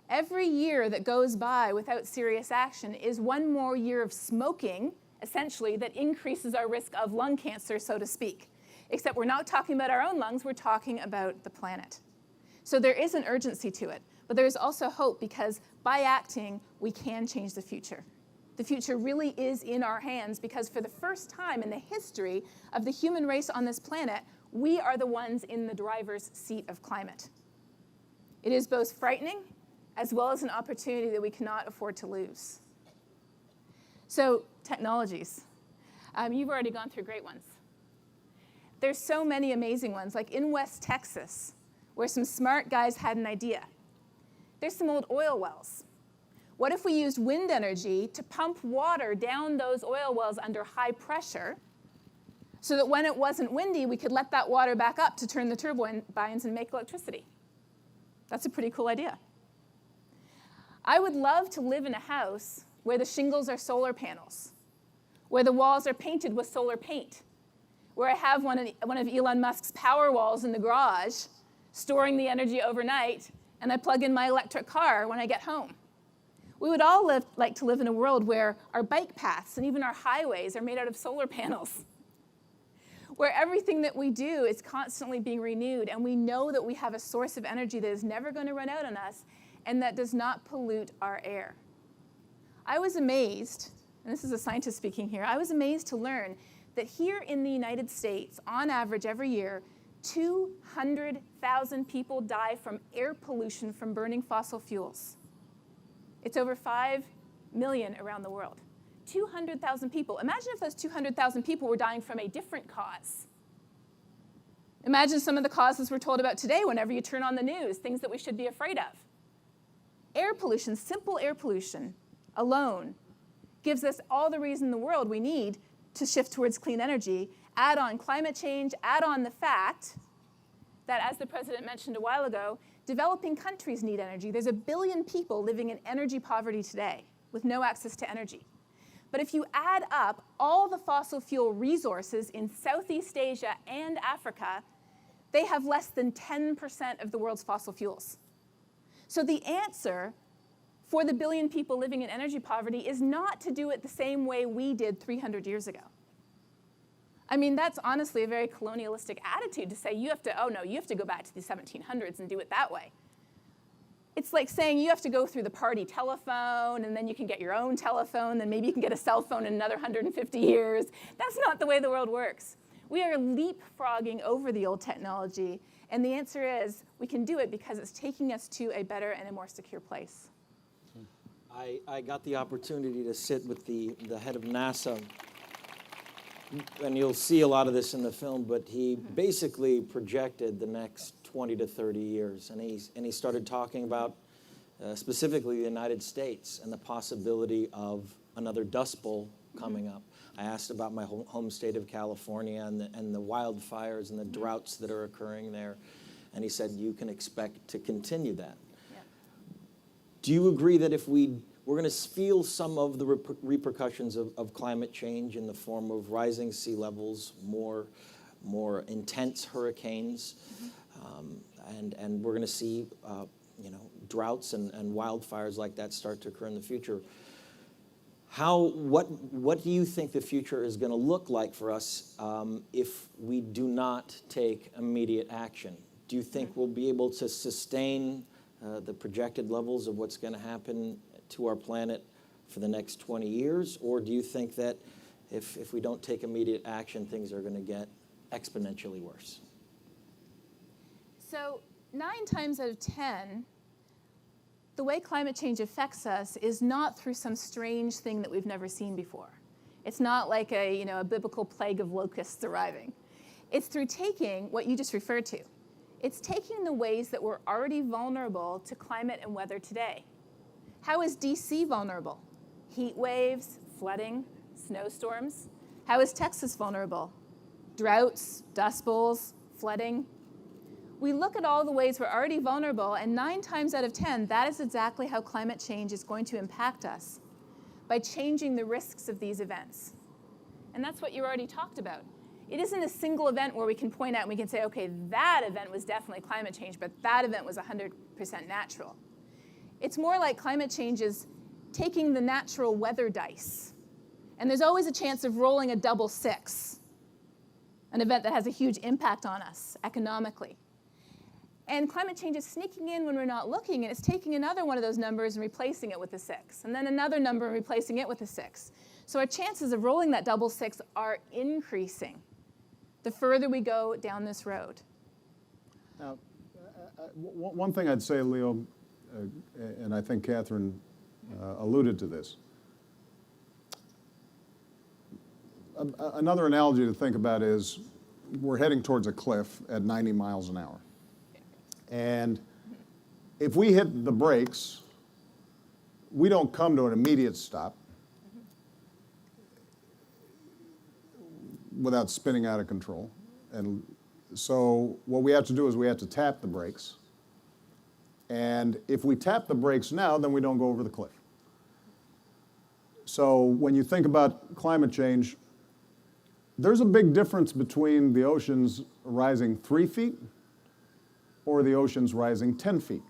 Every year that goes by without serious action is one more year of smoking, essentially, that increases our risk of lung cancer, so to speak. Except we're not talking about our own lungs, we're talking about the planet. So there is an urgency to it, but there is also hope, because by acting, we can change the future. The future really is in our hands, because for the first time in the history of the human race on this planet, we are the ones in the driver's seat of climate. It is both frightening as well as an opportunity that we cannot afford to lose. So, technologies. You've already gone through great ones. There's so many amazing ones, like in West Texas, where some smart guys had an idea. There's some old oil wells. What if we used wind energy to pump water down those oil wells under high pressure, so that when it wasn't windy, we could let that water back up to turn the turbines and make electricity? That's a pretty cool idea. I would love to live in a house where the shingles are solar panels, where the walls are painted with solar paint, where I have one of Elon Musk's power walls in the garage, storing the energy overnight, and I plug in my electric car when I get home. We would all like to live in a world where our bike paths and even our highways are made out of solar panels, where everything that we do is constantly being renewed, and we know that we have a source of energy that is never going to run out on us and that does not pollute our air. I was amazed, and this is a scientist speaking here, I was amazed to learn that here in the United States, on average every year, 200,000 people die from air pollution from burning fossil fuels. It's over 5 million around the world. 200,000 people. Imagine if those 200,000 people were dying from a different cause. Imagine some of the causes we're told about today whenever you turn on the news, things that we should be afraid of. Air pollution, simple air pollution alone, gives us all the reason in the world we need to shift towards clean energy. Add on climate change, add on the fact that, as the president mentioned a while ago, developing countries need energy. There's 1 billion people living in energy poverty today with no access to energy. But if you add up all the fossil fuel resources in Southeast Asia and Africa, they have less than 10% of the world's fossil fuels. So the answer for the 1 billion people living in energy poverty is not to do it the same way we did 300 years ago. I mean, that's honestly a very colonialistic attitude to say you have to go back to the 1700s and do it that way. It's like saying you have to go through the party telephone, and then you can get your own telephone, then maybe you can get a cell phone in another 150 years. That's not the way the world works. We are leapfrogging over the old technology, and the answer is we can do it because it's taking us to a better and a more secure place. I got the opportunity to sit with the head of NASA, and you'll see a lot of this in the film, but he basically projected the next 20 to 30 years, and he started talking about specifically the United States and the possibility of another Dust Bowl coming up. I asked about my home state of California and the wildfires and the droughts that are occurring there, and he said you can expect to continue that. Yeah. Do you agree that if we're going to feel some of the repercussions of climate change in the form of rising sea levels, more intense hurricanes, and we're going to see droughts and wildfires like that start to occur in the future? What do you think the future is going to look like for us if we do not take immediate action? Do you think we'll be able to sustain the projected levels of what's going to happen to our planet for the next 20 years? Or do you think that if we don't take immediate action, things are going to get exponentially worse? So 9 times out of 10, the way climate change affects us is not through some strange thing that we've never seen before. It's not like a biblical plague of locusts arriving. It's through taking what you just referred to. It's taking the ways that we're already vulnerable to climate and weather today. How is DC vulnerable? Heat waves, flooding, snowstorms. How is Texas vulnerable? Droughts, dust bowls, flooding. We look at all the ways we're already vulnerable, and 9 times out of 10, that is exactly how climate change is going to impact us, by changing the risks of these events. And that's what you already talked about. It isn't a single event where we can point out and we can say, okay, that event was definitely climate change, but that event was 100% natural. It's more like climate change is taking the natural weather dice. And there's always a chance of rolling a double six, an event that has a huge impact on us economically. And climate change is sneaking in when we're not looking, and it's taking another one of those numbers and replacing it with a 6, and then another number and replacing it with a 6. So our chances of rolling that double 6 are increasing the further we go down this road. Now, one thing I'd say, Leo, and I think Katharine alluded to this. Another analogy to think about is we're heading towards a cliff at 90 miles an hour. And if we hit the brakes, we don't come to an immediate stop without spinning out of control. And so what we have to do is we have to tap the brakes. And if we tap the brakes now, then we don't go over the cliff. So when you think about climate change, there's a big difference between the oceans rising 3 feet or the oceans rising 10 feet.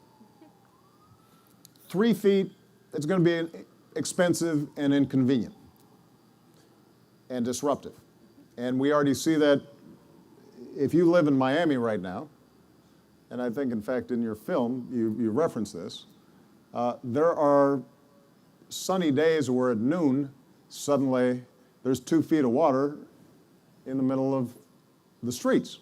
3 feet, it's going to be expensive and inconvenient and disruptive. And we already see that if you live in Miami right now, and I think, in fact, in your film, you reference this, there are sunny days where at noon, suddenly there's 2 feet of water in the middle of the streets.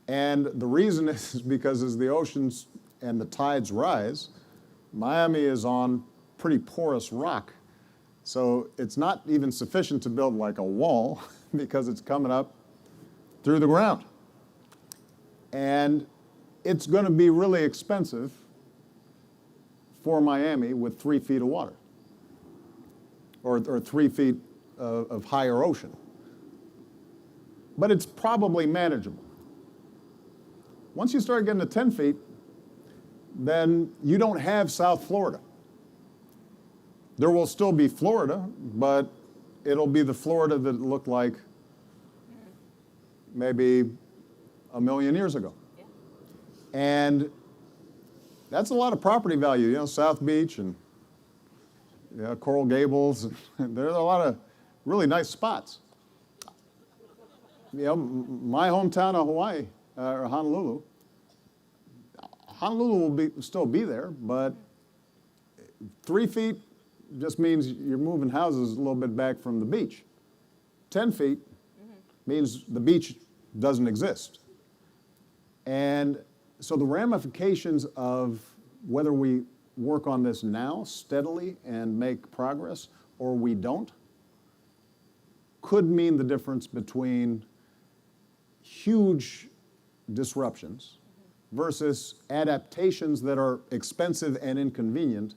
And the reason is because as the oceans and the tides rise, Miami is on pretty porous rock. So it's not even sufficient to build like a wall because it's coming up through the ground. And it's going to be really expensive for Miami with 3 feet of water or 3 feet of higher ocean. But it's probably manageable. Once you start getting to 10 feet, then you don't have South Florida. There will still be Florida, but it'll be the Florida that looked like maybe a million years ago. Yeah. And that's a lot of property value, you know, South Beach and Coral Gables. There's a lot of really nice spots. You know, my hometown of Hawaii, or Honolulu will still be there, but 3 feet just means you're moving houses a little bit back from the beach. 10 feet means the beach doesn't exist. And so the ramifications of whether we work on this now steadily and make progress or we don't could mean the difference between huge disruptions versus adaptations that are expensive and inconvenient,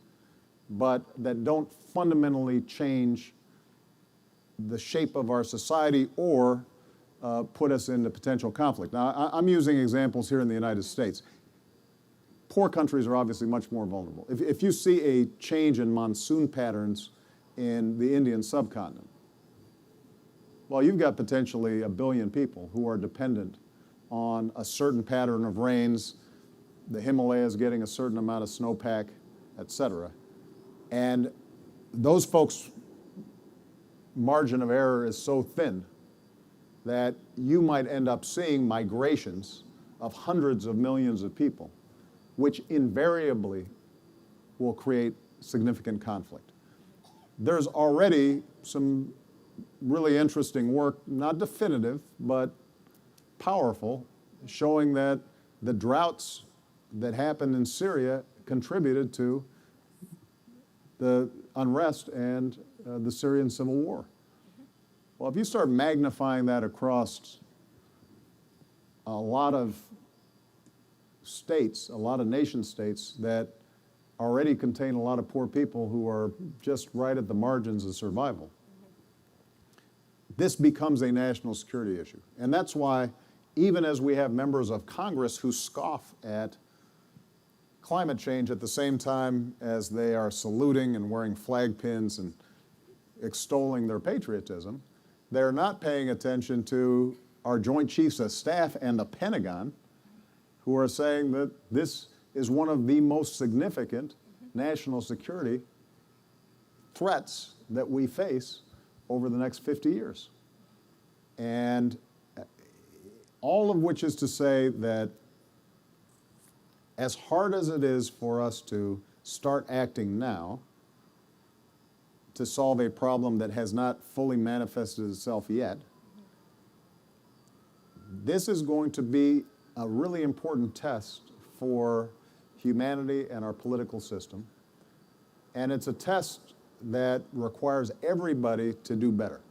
but that don't fundamentally change the shape of our society or put us into potential conflict. Now, I'm using examples here in the United States. Poor countries are obviously much more vulnerable. If you see a change in monsoon patterns in the Indian subcontinent, well, you've got potentially 1 billion people who are dependent on a certain pattern of rains, the Himalayas getting a certain amount of snowpack, et cetera. And those folks' margin of error is so thin that you might end up seeing migrations of hundreds of millions of people, which invariably will create significant conflict. There's already some really interesting work, not definitive, but powerful, showing that the droughts that happened in Syria contributed to the unrest and the Syrian civil war. Well, if you start magnifying that across a lot of states, a lot of nation states that already contain a lot of poor people who are just right at the margins of survival, this becomes a national security issue. And that's why, even as we have members of Congress who scoff at climate change at the same time as they are saluting and wearing flag pins and extolling their patriotism, They're not paying attention to our Joint Chiefs of Staff and the Pentagon, who are saying that this is one of the most significant national security threats that we face over the next 50 years. And all of which is to say that as hard as it is for us to start acting now to solve a problem that has not fully manifested itself yet, this is going to be a really important test for humanity and our political system. And it's a test that requires everybody to do better.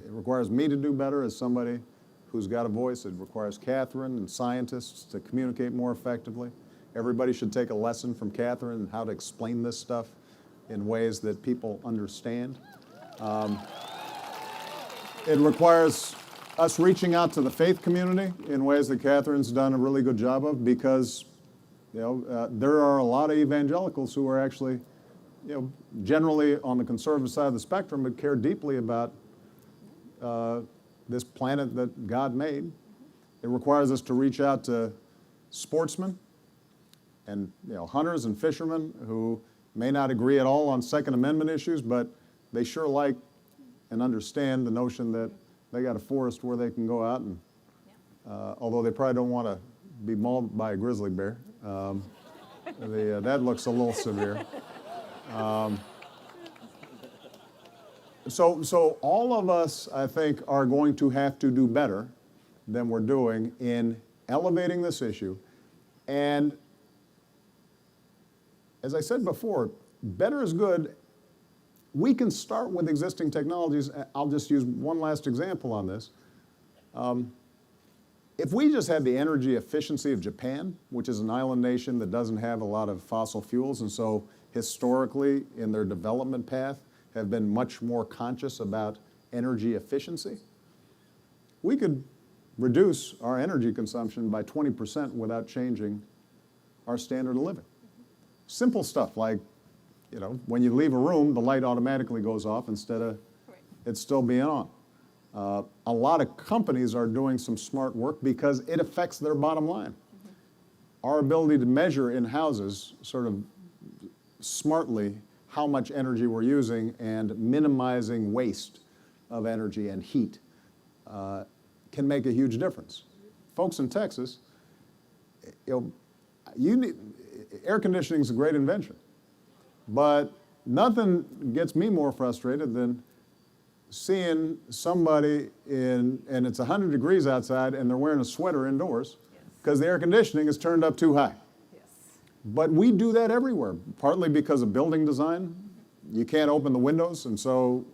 It requires me to do better as somebody who's got a voice. It requires Katharine and scientists to communicate more effectively. Everybody should take a lesson from Katharine and how to explain this stuff in ways that people understand. It requires us reaching out to the faith community in ways that Katharine's done a really good job of, because there are a lot of evangelicals who are actually generally on the conservative side of the spectrum, but care deeply about this planet that God made. It requires us to reach out to sportsmen and hunters and fishermen who may not agree at all on Second Amendment issues, but they sure like and understand the notion that they got a forest where they can go out and, although they probably don't want to be mauled by a grizzly bear, that looks a little severe. So all of us, I think, are going to have to do better than we're doing in elevating this issue. And as I said before, better is good. We can start with existing technologies. I'll just use one last example on this. If we just had the energy efficiency of Japan, which is an island nation that doesn't have a lot of fossil fuels, and so historically in their development path have been much more conscious about energy efficiency, we could reduce our energy consumption by 20% without changing our standard of living. Simple stuff like, when you leave a room, the light automatically goes off instead of it still being on. A lot of companies are doing some smart work because it affects their bottom line. Our ability to measure in houses sort of smartly how much energy we're using and minimizing waste of energy and heat can make a huge difference. Folks in Texas, air conditioning is a great invention, but nothing gets me more frustrated than seeing somebody and it's 100 degrees outside and they're wearing a sweater indoors because the air conditioning is turned up too high. But we do that everywhere, partly because of building design. You can't open the windows, and so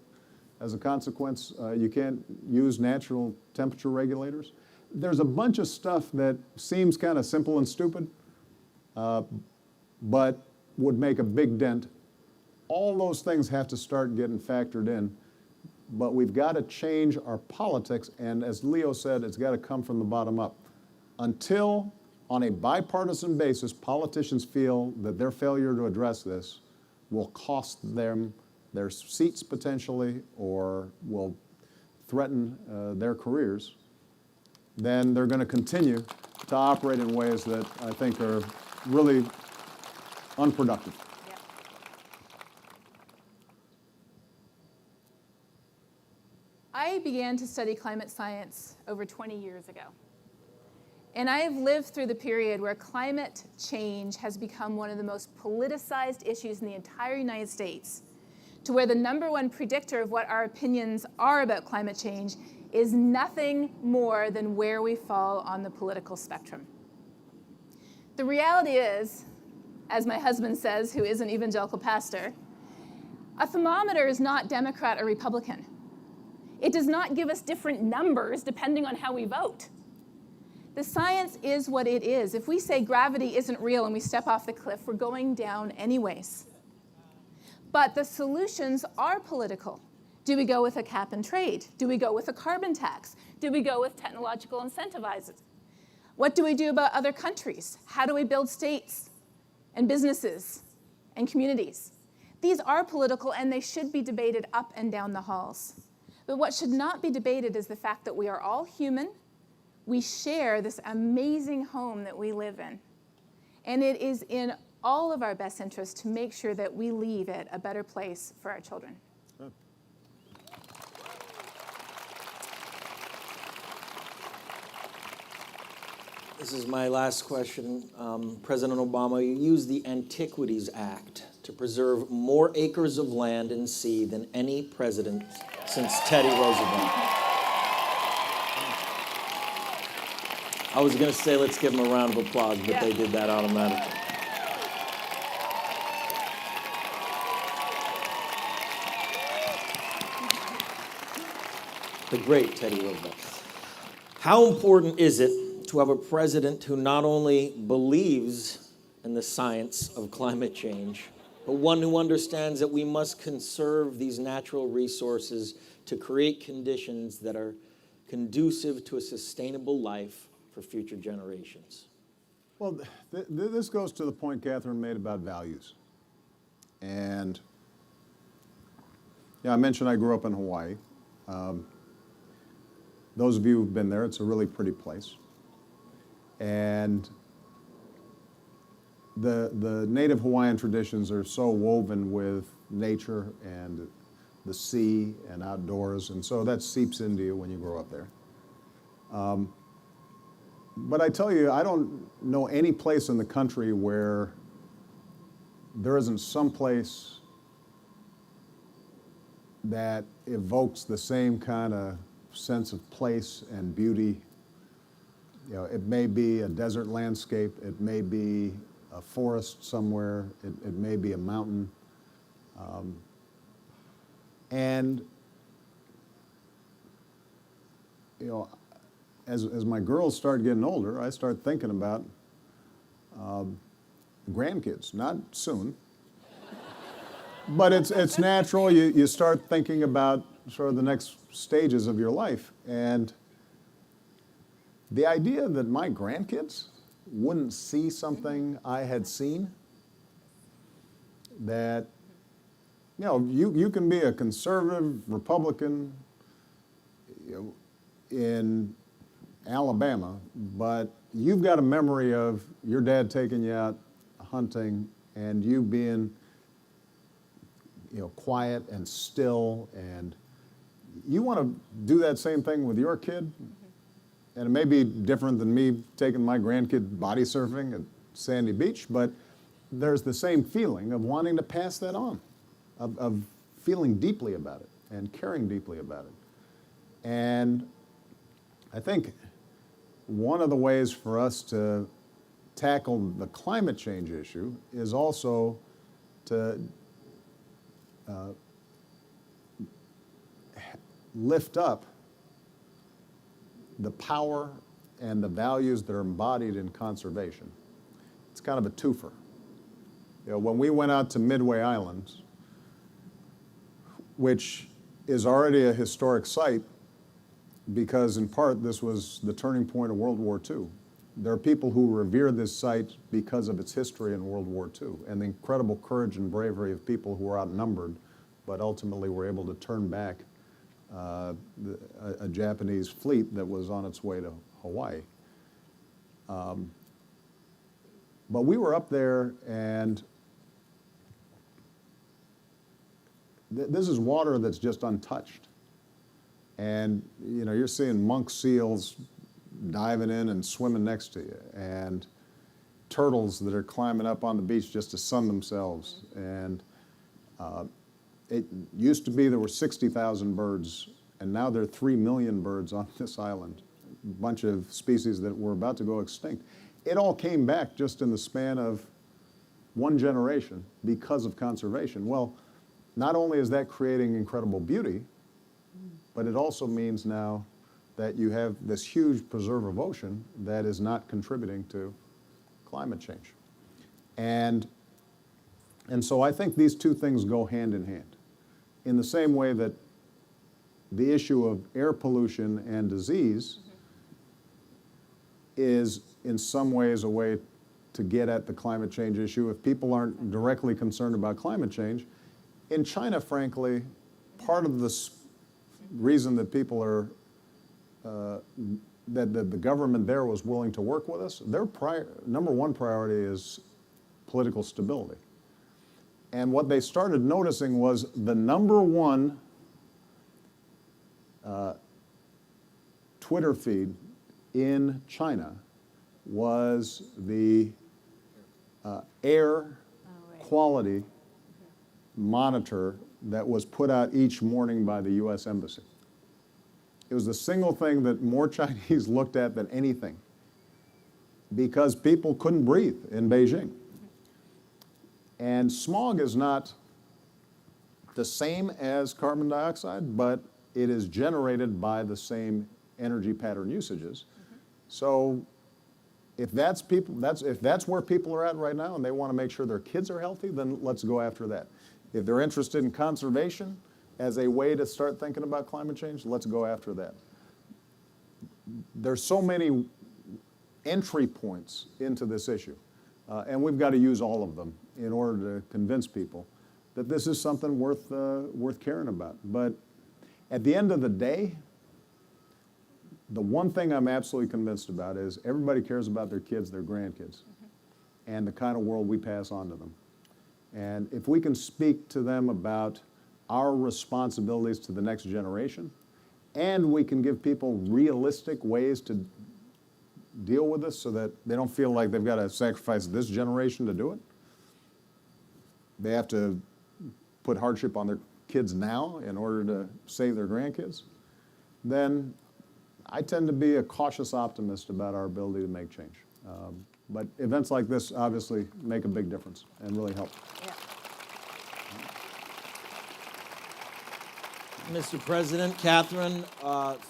as a consequence, you can't use natural temperature regulators. There's a bunch of stuff that seems kind of simple and stupid, but would make a big dent. All those things have to start getting factored in, but we've got to change our politics, and as Leo said, it's got to come from the bottom up. Until, on a bipartisan basis, politicians feel that their failure to address this will cost them their seats potentially or will threaten their careers, then they're going to continue to operate in ways that I think are really unproductive. Yep. I began to study climate science over 20 years ago. And I have lived through the period where climate change has become one of the most politicized issues in the entire United States, to where the #1 predictor of what our opinions are about climate change is nothing more than where we fall on the political spectrum. The reality is, as my husband says, who is an evangelical pastor, a thermometer is not Democrat or Republican. It does not give us different numbers depending on how we vote. The science is what it is. If we say gravity isn't real and we step off the cliff, we're going down anyways. But the solutions are political. Do we go with a cap and trade? Do we go with a carbon tax? Do we go with technological incentivizers? What do we do about other countries? How do we build states and businesses and communities? These are political and they should be debated up and down the halls. But what should not be debated is the fact that we are all human. We share this amazing home that we live in. And it is in all of our best interest to make sure that we leave it a better place for our children. This is my last question. President Obama, you used the Antiquities Act to preserve more acres of land and sea than any president since Teddy Roosevelt. I was going to say let's give him a round of applause, but they did that automatically. The great Teddy Roosevelt. How important is it to have a president who not only believes in the science of climate change, but one who understands that we must conserve these natural resources to create conditions that are conducive to a sustainable life for future generations? Well, this goes to the point Katharine made about values. And yeah, I mentioned I grew up in Hawaii. Those of you who've been there, it's a really pretty place. And the native Hawaiian traditions are so woven with nature and the sea and outdoors, and so that seeps into you when you grow up there. But I tell you, I don't know any place in the country where there isn't some place that evokes the same kind of sense of place and beauty. You know, it may be a desert landscape, it may be a forest somewhere, it may be a mountain. And, you know, as my girls start getting older, I start thinking about grandkids, not soon. But it's natural, you start thinking about sort of the next stages of your life. And the idea that my grandkids wouldn't see something I had seen, that, you know, you can be a conservative Republican, you know, in Alabama, but you've got a memory of your dad taking you out hunting and you being, you know, quiet and still, and you want to do that same thing with your kid. And it may be different than me taking my grandkid body surfing at Sandy Beach, but there's the same feeling of wanting to pass that on, of feeling deeply about it and caring deeply about it. And I think one of the ways for us to tackle the climate change issue is also to lift up the power and the values that are embodied in conservation. It's kind of a twofer. You know, when we went out to Midway Islands, which is already a historic site because in part this was the turning point of World War II. There are people who revere this site because of its history in World War II and the incredible courage and bravery of people who were outnumbered, but ultimately were able to turn back a Japanese fleet that was on its way to Hawaii. But we were up there, and this is water that's just untouched. And you know, you're seeing monk seals diving in and swimming next to you, and turtles that are climbing up on the beach just to sun themselves. And it used to be there were 60,000 birds, and now there are 3 million birds on this island, a bunch of species that were about to go extinct. It all came back just in the span of one generation because of conservation. Well, not only is that creating incredible beauty, but it also means now that you have this huge preserve of ocean that is not contributing to climate change. And so I think these two things go hand in hand. In the same way that the issue of air pollution and disease is in some ways a way to get at the climate change issue if people aren't directly concerned about climate change. In China, frankly, part of the reason that people are, that the government there was willing to work with us, their number one priority is political stability. And what they started noticing was the number one Twitter feed in China was the air quality monitor that was put out each morning by the U.S. Embassy. It was the single thing that more Chinese looked at than anything, because people couldn't breathe in Beijing. And smog is not the same as carbon dioxide, but it is generated by the same energy pattern usages. So if that's where people are at right now and they want to make sure their kids are healthy, then let's go after that. If they're interested in conservation as a way to start thinking about climate change, let's go after that. There's so many entry points into this issue, and we've got to use all of them in order to convince people that this is something worth caring about. But at the end of the day, the one thing I'm absolutely convinced about is everybody cares about their kids, their grandkids, and the kind of world we pass on to them. And if we can speak to them about our responsibilities to the next generation, and we can give people realistic ways to deal with this so that they don't feel like they've got to sacrifice this generation to do it. They have to put hardship on their kids now in order to save their grandkids. Then I tend to be a cautious optimist about our ability to make change. But events like this obviously make a big difference and really help. Yeah. Mr. President, Katharine,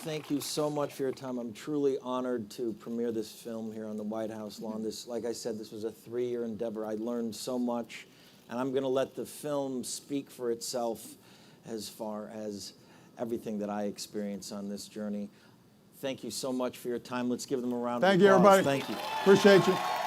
thank you so much for your time. I'm truly honored to premiere this film here on the White House lawn. Like I said, this was a 3-year endeavor. I learned so much, and I'm going to let the film speak for itself as far as everything that I experienced on this journey. Thank you so much for your time. Let's give them a round of applause. Thank you, everybody. Thank you. Appreciate you.